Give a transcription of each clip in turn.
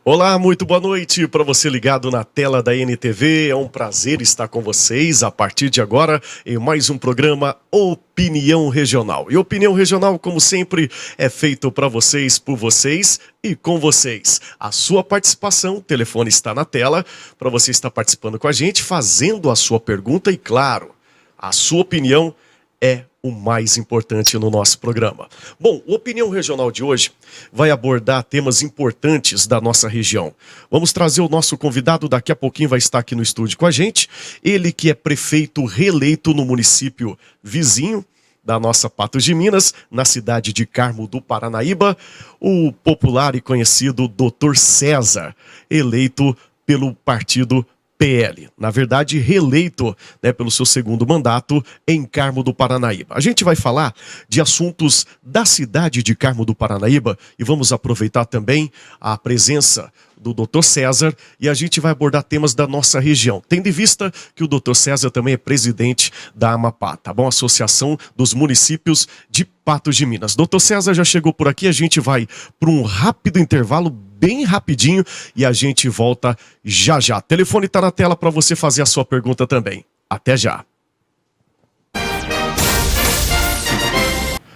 Olá, muito boa noite para você ligado na tela da NTV. É um prazer estar com vocês a partir de agora em mais um programa Opinião Regional. E Opinião Regional, como sempre, é feito para vocês, por vocês e com vocês. A sua participação, o telefone está na tela para você estar participando com a gente, fazendo a sua pergunta e, claro, a sua opinião é o mais importante no nosso programa. Bom, o Opinião Regional de hoje vai abordar temas importantes da nossa região. Vamos trazer o nosso convidado, daqui a pouquinho vai estar aqui no estúdio com a gente. Ele que é prefeito reeleito no município vizinho da nossa Patos de Minas, na cidade de Carmo do Paranaíba, o popular e conhecido Dr. César, eleito pelo partido PL, na verdade reeleito, pelo seu segundo mandato em Carmo do Paranaíba. A gente vai falar de assuntos da cidade de Carmo do Paranaíba e vamos aproveitar também a presença do Dr. César e a gente vai abordar temas da nossa região, tendo em vista que o Dr. César também é presidente da Amapá, tá bom? Associação dos Municípios de Patos de Minas. Dr. César já chegou por aqui, a gente vai para um rápido intervalo, bem rapidinho, e a gente volta já já. O telefone está na tela para você fazer a sua pergunta também. Até já.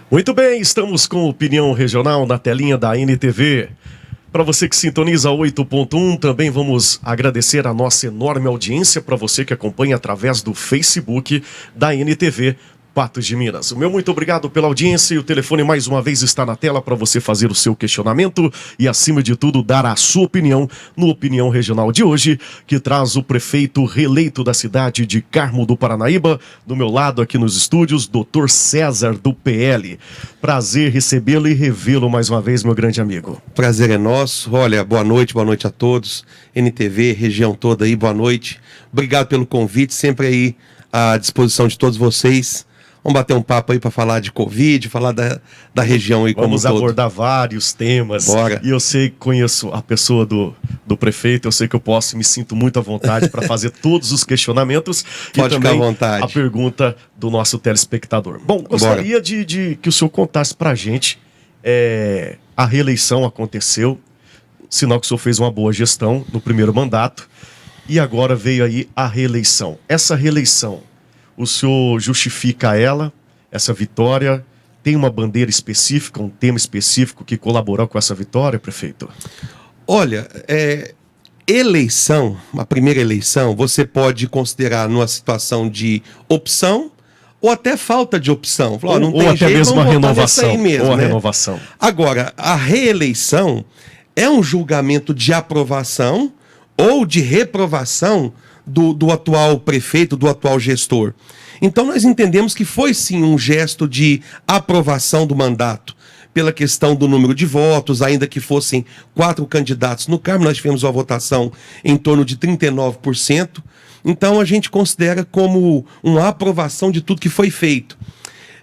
Muito bem, estamos com Opinião Regional na telinha da NTV. Para você que sintoniza 8.1, também vamos agradecer a nossa enorme audiência para você que acompanha através do Facebook da NTV Patos de Minas. O meu muito obrigado pela audiência e o telefone mais uma vez está na tela para você fazer o seu questionamento e, acima de tudo, dar a sua opinião no Opinião Regional de hoje, que traz o prefeito reeleito da cidade de Carmo do Paranaíba, do meu lado aqui nos estúdios, Dr. César do PL. Prazer recebê-lo e revê-lo mais uma vez, meu grande amigo. Prazer é nosso. Olha, boa noite a todos. NTV, região toda aí, boa noite. Obrigado pelo convite, sempre aí à disposição de todos vocês. Vamos bater um papo aí para falar de Covid, falar da região aí como um todo. Vamos abordar vários temas. Bora. E eu sei que conheço a pessoa do prefeito, eu sei que eu posso e me sinto muito à vontade para fazer todos os questionamentos. Pode e ficar também à vontade. A pergunta do nosso telespectador. Bom, gostaria de que o senhor contasse para a gente, a reeleição aconteceu, sinal que o senhor fez uma boa gestão no primeiro mandato, e agora veio aí a reeleição. Essa reeleição, o senhor justifica essa vitória? Tem uma bandeira específica, um tema específico que colaborou com essa vitória, prefeito? Olha, eleição, a primeira eleição, você pode considerar numa situação de opção ou até falta de opção. Falar, não tem ou até jeito, mesmo a renovação. Mesmo, ou a né? renovação. Agora, a reeleição é um julgamento de aprovação ou de reprovação do atual prefeito, do atual gestor. Então nós entendemos que foi sim um gesto de aprovação do mandato, pela questão do número de votos, ainda que fossem 4 candidatos no Carmo, nós tivemos uma votação em torno de 39%, então a gente considera como uma aprovação de tudo que foi feito.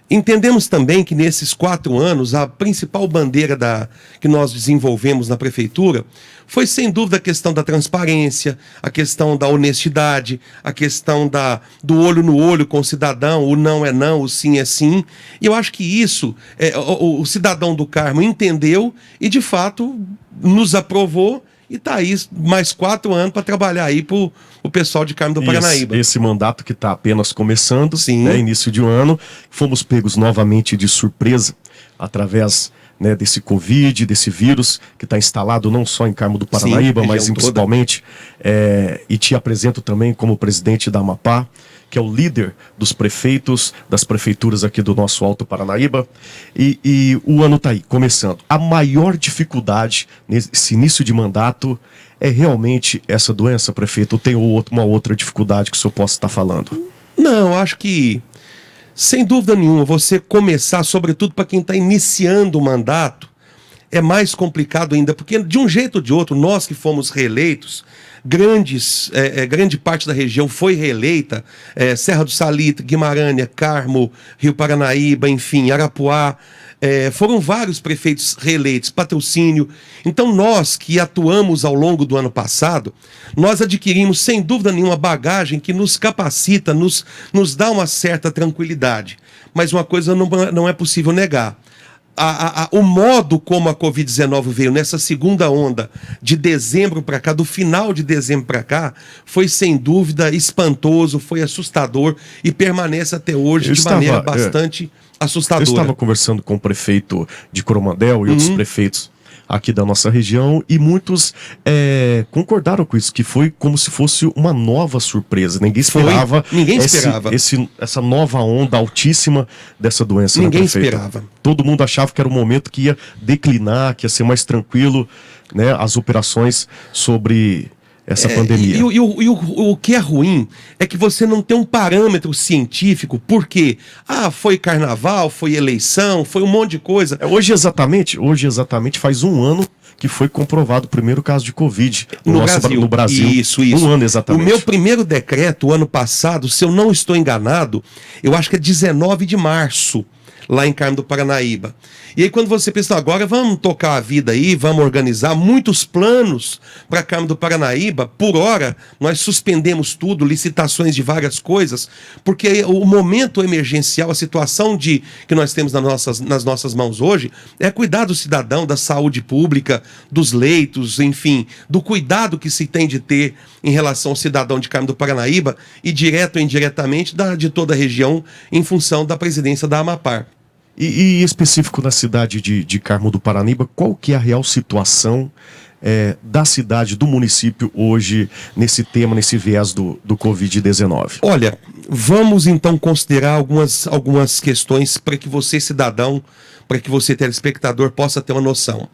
Entendemos também que nesses 4 anos, a principal bandeira que nós desenvolvemos na prefeitura foi, sem dúvida, a questão da transparência, a questão da honestidade, a questão do olho no olho com o cidadão, o não é não, o sim é sim. E eu acho que isso, o cidadão do Carmo entendeu e, de fato, nos aprovou. E está aí mais 4 anos para trabalhar aí para o pessoal de Carmo do Paranaíba. Esse mandato que está apenas começando, sim, início de um ano, fomos pegos novamente de surpresa através desse Covid, desse vírus que está instalado não só em Carmo do Paranaíba, sim, mas principalmente, e te apresento também como presidente da Amapá, que é o líder dos prefeitos, das prefeituras aqui do nosso Alto Paranaíba, e o ano está aí, começando. A maior dificuldade nesse início de mandato é realmente essa doença, prefeito, ou tem uma outra dificuldade que o senhor possa estar falando? Não, acho que, sem dúvida nenhuma, você começar, sobretudo para quem está iniciando o mandato, é mais complicado ainda, porque de um jeito ou de outro, nós que fomos reeleitos, grande parte da região foi reeleita, Serra do Salitre, Guimarães, Carmo, Rio Paranaíba, enfim, Arapuá, foram vários prefeitos reeleitos, Patrocínio. Então nós que atuamos ao longo do ano passado, nós adquirimos sem dúvida nenhuma bagagem que nos capacita, nos dá uma certa tranquilidade. Mas uma coisa não é possível negar. o modo como a Covid-19 veio nessa segunda onda de dezembro para cá, do final de dezembro para cá, foi sem dúvida espantoso, foi assustador e permanece até hoje maneira bastante assustadora. Eu estava conversando com o prefeito de Coromandel e outros prefeitos aqui da nossa região, e muitos concordaram com isso, que foi como se fosse uma nova surpresa. Ninguém esperava, essa nova onda altíssima dessa doença. Ninguém esperava. Todo mundo achava que era um momento que ia declinar, que ia ser mais tranquilo, né, as operações sobre essa pandemia. E o que é ruim é que você não tem um parâmetro científico, porque foi carnaval, foi eleição, foi um monte de coisa. Hoje exatamente faz um ano que foi comprovado o primeiro caso de Covid no Brasil. Isso. Um ano exatamente. O meu primeiro decreto, o ano passado, se eu não estou enganado, eu acho que é 19 de março, lá em Carmo do Paranaíba. E aí quando você pensa, agora vamos tocar a vida aí, vamos organizar muitos planos para Carmo do Paranaíba, por hora nós suspendemos tudo, licitações de várias coisas, porque o momento emergencial, a situação que nós temos nas nossas mãos hoje, é cuidar do cidadão, da saúde pública, dos leitos, enfim, do cuidado que se tem de ter em relação ao cidadão de Carmo do Paranaíba e direto ou indiretamente de toda a região em função da presidência da Amapar. E específico na cidade de Carmo do Paranaíba, qual que é a real situação da cidade, do município hoje, nesse tema, nesse viés do Covid-19? Olha, vamos então considerar algumas questões para que você, cidadão, para que você, telespectador, possa ter uma noção.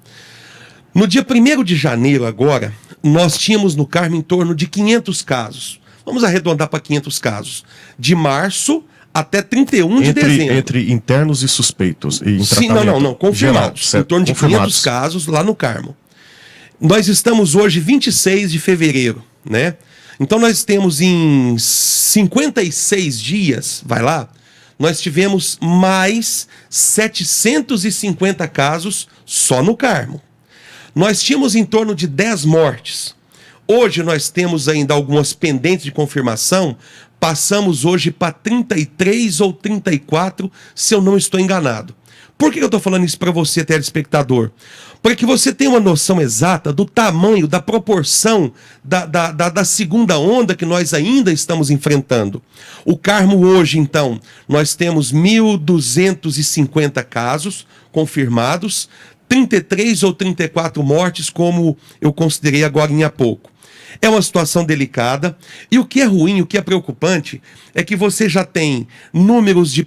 No dia 1º de janeiro agora, nós tínhamos no Carmo em torno de 500 casos. Vamos arredondar para 500 casos. De março até 31 de dezembro. Entre internos e suspeitos? E Sim, não, confirmados. Geral, em torno de 500 casos lá no Carmo. Nós estamos hoje 26 de fevereiro, né? Então nós temos em 56 dias, vai lá, nós tivemos mais 750 casos só no Carmo. Nós tínhamos em torno de 10 mortes. Hoje nós temos ainda algumas pendentes de confirmação. Passamos hoje para 33 ou 34, se eu não estou enganado. Por que eu estou falando isso para você, telespectador? Para que você tenha uma noção exata do tamanho, da proporção da segunda onda que nós ainda estamos enfrentando. O Carmo hoje, então, nós temos 1.250 casos confirmados, 33 ou 34 mortes, como eu considerei agora há pouco. É uma situação delicada, e o que é ruim, o que é preocupante, é que você já tem um número de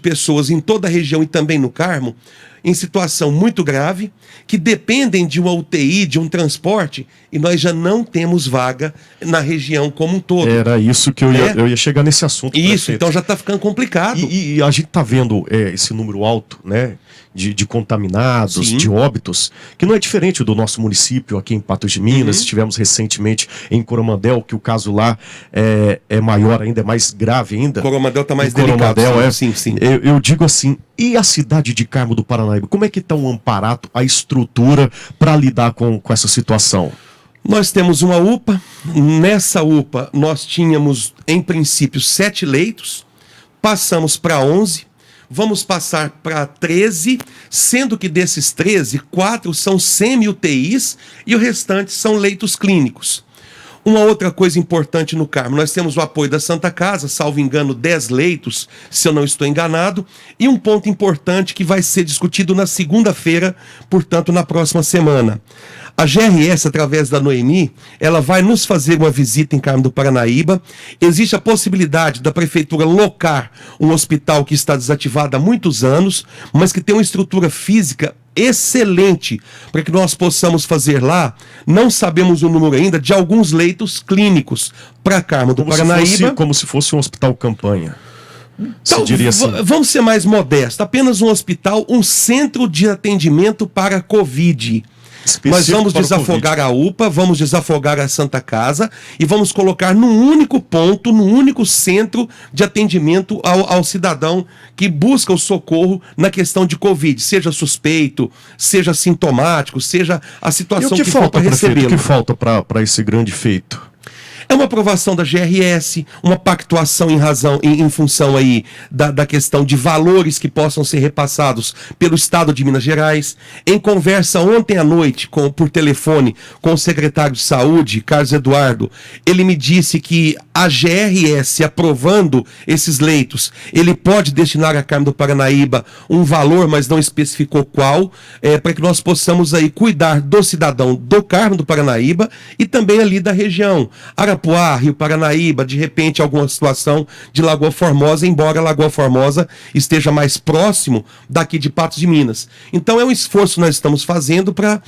pessoas em toda a região e também no Carmo, em situação muito grave, que dependem de uma UTI, de um transporte, e nós já não temos vaga na região como um todo. Era isso que eu ia chegar nesse assunto. Isso, prefeito. Então já está ficando complicado. E a gente está vendo esse número alto, né, de contaminados, sim, de óbitos, que não é diferente do nosso município aqui em Patos de Minas. Estivemos recentemente em Coromandel, que o caso lá é maior ainda, é mais grave ainda. Coromandel está mais delicado. Sim. Eu digo assim, e a cidade de Carmo do Paranaíba, como é que está o amparato, a estrutura para lidar com essa situação? Nós temos uma UPA. Nessa UPA nós tínhamos, em princípio, 7 leitos, passamos para 11, vamos passar para 13, sendo que desses 13, 4 são semi-UTIs e o restante são leitos clínicos. Uma outra coisa importante no Carmo, nós temos o apoio da Santa Casa, salvo engano, 10 leitos, se eu não estou enganado, e um ponto importante que vai ser discutido na segunda-feira, portanto, na próxima semana. A GRS, através da Noemi, ela vai nos fazer uma visita em Carmo do Paranaíba. Existe a possibilidade da prefeitura locar um hospital que está desativado há muitos anos, mas que tem uma estrutura física excelente para que nós possamos fazer lá, não sabemos o número ainda, de alguns leitos clínicos para Carmo do Paranaíba. Como se fosse um hospital campanha. Então, diria assim. Vamos ser mais modestos, apenas um hospital, um centro de atendimento para Covid. Nós vamos desafogar a UPA, vamos desafogar a Santa Casa e vamos colocar num único ponto, num único centro de atendimento ao cidadão que busca o socorro na questão de Covid, seja suspeito, seja sintomático, seja a situação que for para recebê-lo. O que falta para esse grande feito? É uma aprovação da GRS, uma pactuação em função aí da questão de valores que possam ser repassados pelo Estado de Minas Gerais. Em conversa ontem à noite, por telefone, com o secretário de Saúde, Carlos Eduardo, ele me disse que a GRS, aprovando esses leitos, ele pode destinar a Carmo do Paranaíba um valor, mas não especificou qual, para que nós possamos aí cuidar do cidadão do Carmo do Paranaíba e também ali da região. Arapuá, Rio Paranaíba, de repente alguma situação de Lagoa Formosa, embora Lagoa Formosa esteja mais próximo daqui de Patos de Minas. Então é um esforço que nós estamos fazendo para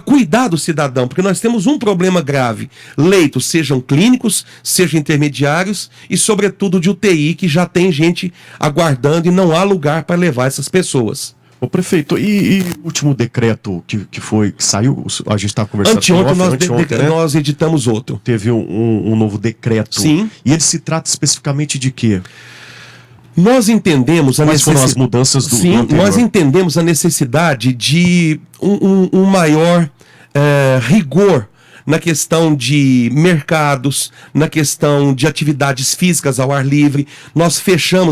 cuidar do cidadão, porque nós temos um problema grave. Leitos, sejam clínicos, sejam intermediários e sobretudo de UTI, que já tem gente aguardando e não há lugar para levar essas pessoas. Ô prefeito, e o último decreto que saiu, a gente estava conversando anteontem, né? Nós editamos outro. Teve um novo decreto. Sim. E ele se trata especificamente de quê? Nós entendemos Quais foram as mudanças do Sim, anterior? Nós entendemos a necessidade de um maior rigor na questão de mercados, na questão de atividades físicas ao ar livre. Nós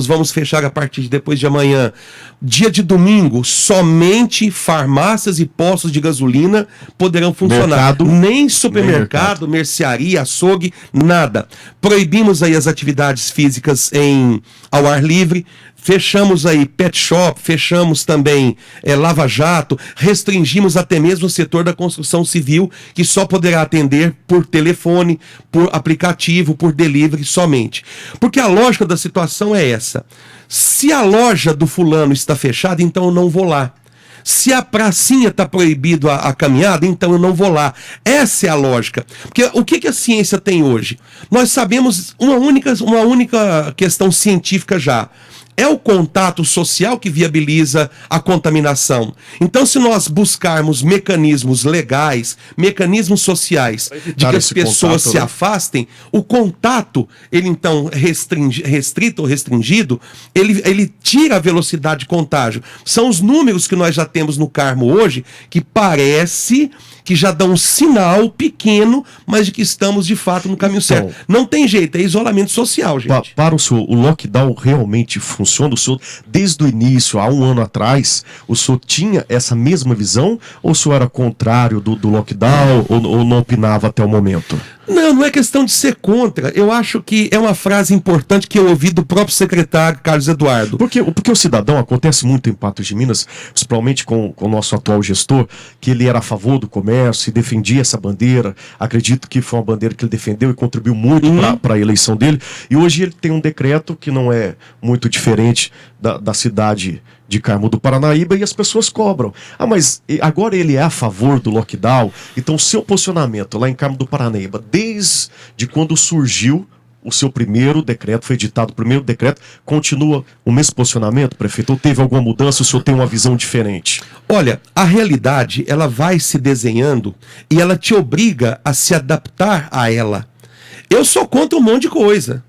vamos fechar a partir de depois de amanhã, dia de domingo, somente farmácias e postos de gasolina poderão funcionar. Mercado, nem supermercado, mercearia, açougue, nada. Proibimos aí as atividades físicas ao ar livre. Fechamos aí pet shop, fechamos também lava-jato, restringimos até mesmo o setor da construção civil, que só poderá atender por telefone, por aplicativo, por delivery somente. Porque a lógica da situação é essa. Se a loja do fulano está fechada, então eu não vou lá. Se a pracinha está proibido a caminhada, então eu não vou lá. Essa é a lógica. Porque o que a ciência tem hoje? Nós sabemos uma única questão científica já. É o contato social que viabiliza a contaminação. Então, se nós buscarmos mecanismos legais, mecanismos sociais, de que as pessoas se afastem, o contato, ele então restrito ou restringido, ele tira a velocidade de contágio. São os números que nós já temos no Carmo hoje, que parece que já dão um sinal pequeno, mas de que estamos de fato no caminho certo. Não tem jeito, é isolamento social, gente. Para o senhor, o lockdown realmente funciona? O senhor, desde o início, há um ano atrás, o senhor tinha essa mesma visão? Ou o senhor era contrário do lockdown ou não opinava até o momento? Não é questão de ser contra. Eu acho que é uma frase importante que eu ouvi do próprio secretário Carlos Eduardo. Porque o cidadão, acontece muito em Patos de Minas, principalmente com o nosso atual gestor, que ele era a favor do comércio e defendia essa bandeira. Acredito que foi uma bandeira que ele defendeu e contribuiu muito para a eleição dele. E hoje ele tem um decreto que não é muito diferente da cidade de Carmo do Paranaíba, e as pessoas cobram. Mas agora ele é a favor do lockdown, então seu posicionamento lá em Carmo do Paranaíba, desde quando surgiu o seu primeiro decreto, foi editado o primeiro decreto, continua o mesmo posicionamento, prefeito? Ou teve alguma mudança, o senhor tem uma visão diferente? Olha, a realidade, ela vai se desenhando e ela te obriga a se adaptar a ela. Eu sou contra um monte de coisa.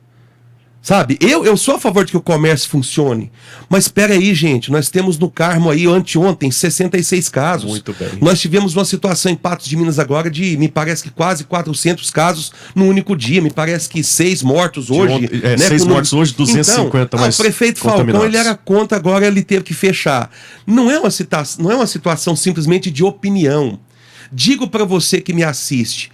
Sabe, eu sou a favor de que o comércio funcione, mas espera aí, gente, nós temos no Carmo aí, anteontem, 66 casos. Muito bem. Nós tivemos uma situação em Patos de Minas agora de, me parece que quase 400 casos no único dia, me parece que 6 mortos hoje. 6 mortos hoje, 250 então, mais o prefeito Falcão, ele era contra, agora ele teve que fechar. Não é uma situação simplesmente de opinião. Digo para você que me assiste,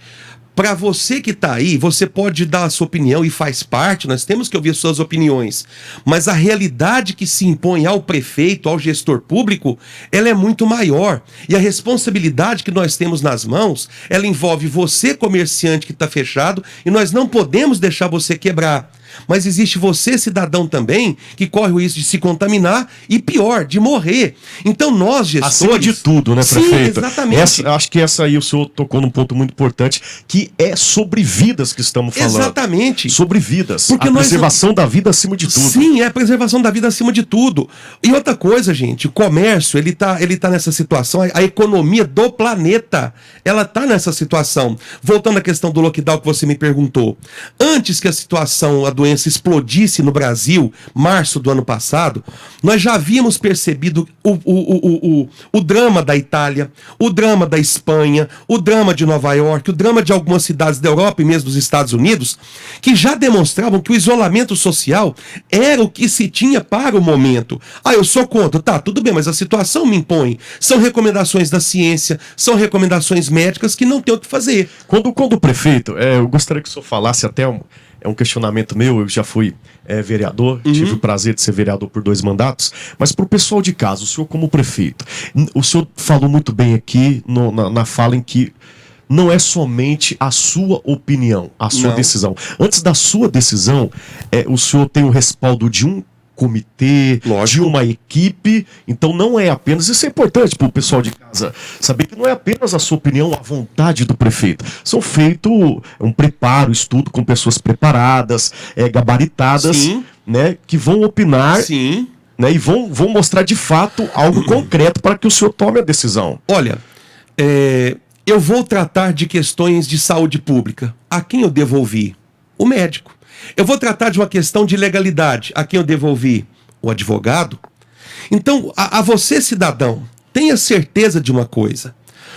para você que está aí, você pode dar a sua opinião e faz parte, nós temos que ouvir suas opiniões. Mas a realidade que se impõe ao prefeito, ao gestor público, ela é muito maior. E a responsabilidade que nós temos nas mãos, ela envolve você, comerciante que está fechado, e nós não podemos deixar você quebrar. Mas existe você, cidadão, também, que corre o risco de se contaminar e, pior, de morrer. Então nós, gestores... Acima de tudo, né, prefeito? Sim, exatamente. Acho que essa aí o senhor tocou num ponto muito importante, que é sobre vidas que estamos falando. Exatamente. Sobre vidas. Porque a preservação da vida acima de tudo. Sim, é a preservação da vida acima de tudo. E outra coisa, gente, o comércio, ele tá nessa situação, a economia do planeta, ela tá nessa situação. Voltando à questão do lockdown que você me perguntou. Antes que a situação adoecesse doença explodisse no Brasil, março do ano passado, nós já havíamos percebido o drama da Itália, o drama da Espanha, o drama de Nova York, o drama de algumas cidades da Europa e mesmo dos Estados Unidos, que já demonstravam que o isolamento social era o que se tinha para o momento. Ah, eu sou contra. Tá, tudo bem, mas a situação me impõe. São recomendações da ciência, são recomendações médicas que não tem o que fazer. Quando o prefeito, eu gostaria que o senhor falasse até é um questionamento meu, eu já fui vereador, tive o prazer de ser vereador por 2 mandatos, mas para o pessoal de casa, o senhor como prefeito, o senhor falou muito bem aqui na fala em que não é somente a sua opinião, a sua decisão. Antes da sua decisão, o senhor tem o respaldo de um comitê, de uma equipe, então não é apenas, isso é importante para o pessoal de casa saber que não é apenas a sua opinião, a vontade do prefeito, são feito um preparo, estudo com pessoas preparadas, gabaritadas, né, que vão opinar, né, e vão mostrar de fato algo concreto para que o senhor tome a decisão. Olha, eu vou tratar de questões de saúde pública. A quem eu devo ouvir? O médico. Eu vou tratar de uma questão de legalidade. A quem eu devo ouvir? O advogado. Então, a você, cidadão, tenha certeza de uma coisa.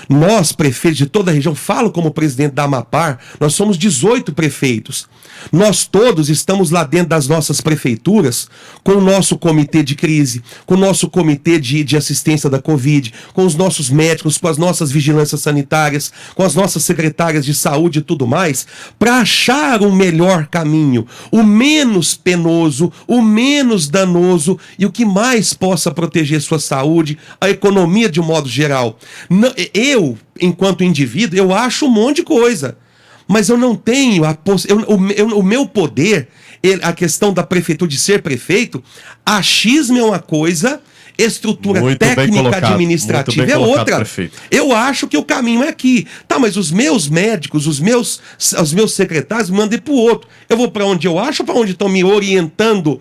Nós, prefeitos de toda a região, falo como presidente da Amapar, nós somos 18 prefeitos. Nós todos estamos lá dentro das nossas prefeituras, com o nosso comitê de crise, com o nosso comitê de assistência da Covid, com os nossos médicos, com as nossas vigilâncias sanitárias, com as nossas secretárias de saúde e tudo mais, para achar um melhor caminho, o menos penoso, o menos danoso e o que mais possa proteger sua saúde, a economia de um modo geral. Eu, enquanto indivíduo, eu acho um monte de coisa. Mas eu não tenho o meu poder, a questão da prefeitura de ser prefeito, achismo é uma coisa, estrutura muito técnica administrativa é outra. Prefeito. Eu acho que o caminho é aqui. Tá, mas os meus médicos, os meus secretários me mandam para o outro. Eu vou para onde eu acho ou para onde estão me orientando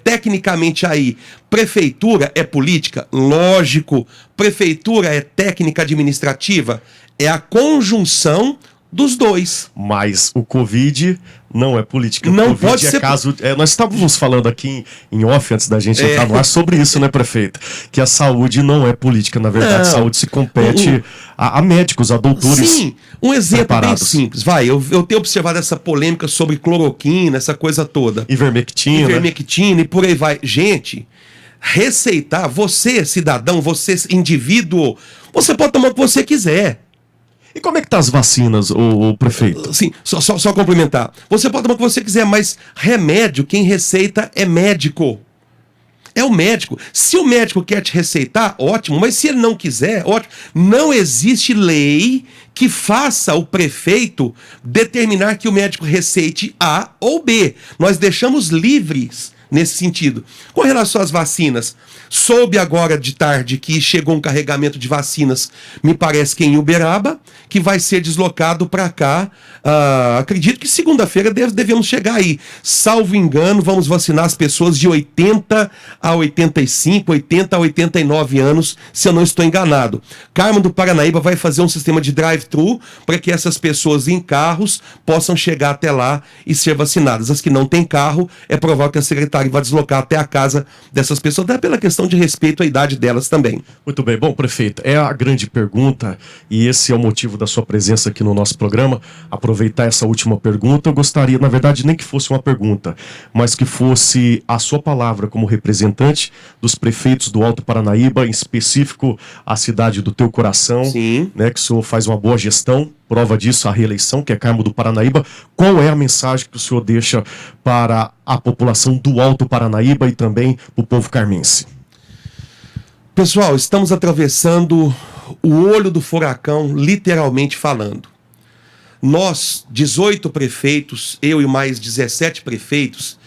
tecnicamente aí? Prefeitura é política? Lógico. Prefeitura é técnica administrativa? É a conjunção dos dois. Mas o Covid não é política. Não o Covid pode ser. Caso, nós estávamos falando aqui em off, antes da gente entrar no ar, sobre isso, né, prefeito? Que a saúde não é política, na verdade. A saúde se compete a médicos, a doutores. Sim, um exemplo preparados. Bem simples. Eu tenho observado essa polêmica sobre cloroquina, essa coisa toda. Ivermectina e por aí vai. Gente, receitar, você, cidadão, você, indivíduo, você pode tomar o que você quiser. E como é que tá as vacinas, o prefeito? Sim, só complementar. Você pode tomar o que você quiser, mas remédio, quem receita é médico. É o médico. Se o médico quer te receitar, ótimo. Mas se ele não quiser, ótimo. Não existe lei que faça o prefeito determinar que o médico receite A ou B. Nós deixamos livres nesse sentido. Com relação às vacinas, soube agora de tarde que chegou um carregamento de vacinas, me parece que em Uberaba, que vai ser deslocado para cá. Acredito que segunda-feira devemos chegar aí. Salvo engano, vamos vacinar as pessoas de 80 a 85, 80 a 89 anos, se eu não estou enganado. Carmo do Paranaíba vai fazer um sistema de drive-thru para que essas pessoas em carros possam chegar até lá e ser vacinadas. As que não têm carro, é provável que a secretária vai deslocar até a casa dessas pessoas, até pela questão de respeito à idade delas também. Muito bem. Bom, prefeito, é a grande pergunta e esse é o motivo da sua presença aqui no nosso programa. Aproveitar essa última pergunta, eu gostaria, na verdade, nem que fosse uma pergunta, mas que fosse a sua palavra como representante dos prefeitos do Alto Paranaíba, em específico a cidade do teu coração, Sim. Né, que o senhor faz uma boa gestão, prova disso a reeleição, que é Carmo do Paranaíba. Qual é a mensagem que o senhor deixa para a população do Alto Paranaíba e também para o povo carmense? Pessoal, estamos atravessando o olho do furacão, literalmente falando. Nós, 18 prefeitos, eu e mais 17 prefeitos,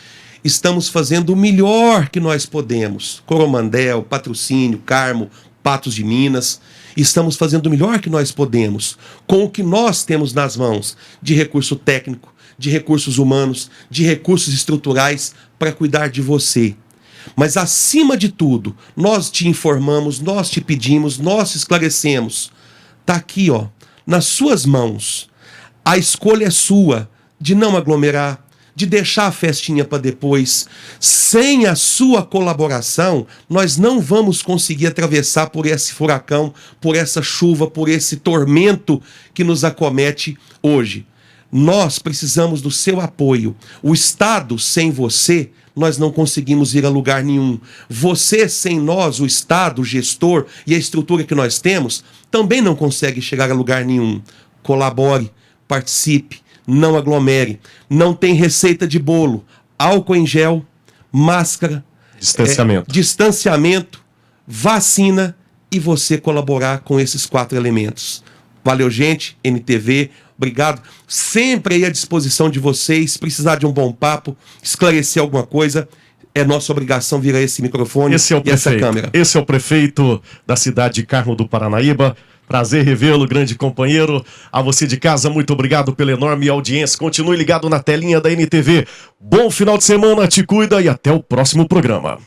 estamos fazendo o melhor que nós podemos. Coromandel, Patrocínio, Carmo, Patos de Minas. Estamos fazendo o melhor que nós podemos, com o que nós temos nas mãos, de recurso técnico, de recursos humanos, de recursos estruturais, para cuidar de você. Mas, acima de tudo, nós te informamos, nós te pedimos, nós te esclarecemos. Está aqui, ó, nas suas mãos. A escolha é sua de não aglomerar, de deixar a festinha para depois. Sem a sua colaboração, nós não vamos conseguir atravessar por esse furacão, por essa chuva, por esse tormento que nos acomete hoje. Nós precisamos do seu apoio. O Estado, sem você, nós não conseguimos ir a lugar nenhum. Você, sem nós, o Estado, o gestor e a estrutura que nós temos, também não consegue chegar a lugar nenhum. Colabore, participe, não aglomere. Não tem receita de bolo. Álcool em gel, máscara, distanciamento, vacina e você colaborar com esses 4 elementos. Valeu, gente. NTV, obrigado. Sempre aí à disposição de vocês. Precisar de um bom papo, esclarecer alguma coisa, é nossa obrigação vir a esse microfone e essa câmera. Esse é o prefeito da cidade de Carmo do Paranaíba. Prazer revê-lo, grande companheiro. A você de casa, muito obrigado pela enorme audiência. Continue ligado na telinha da NTV. Bom final de semana, te cuida e até o próximo programa.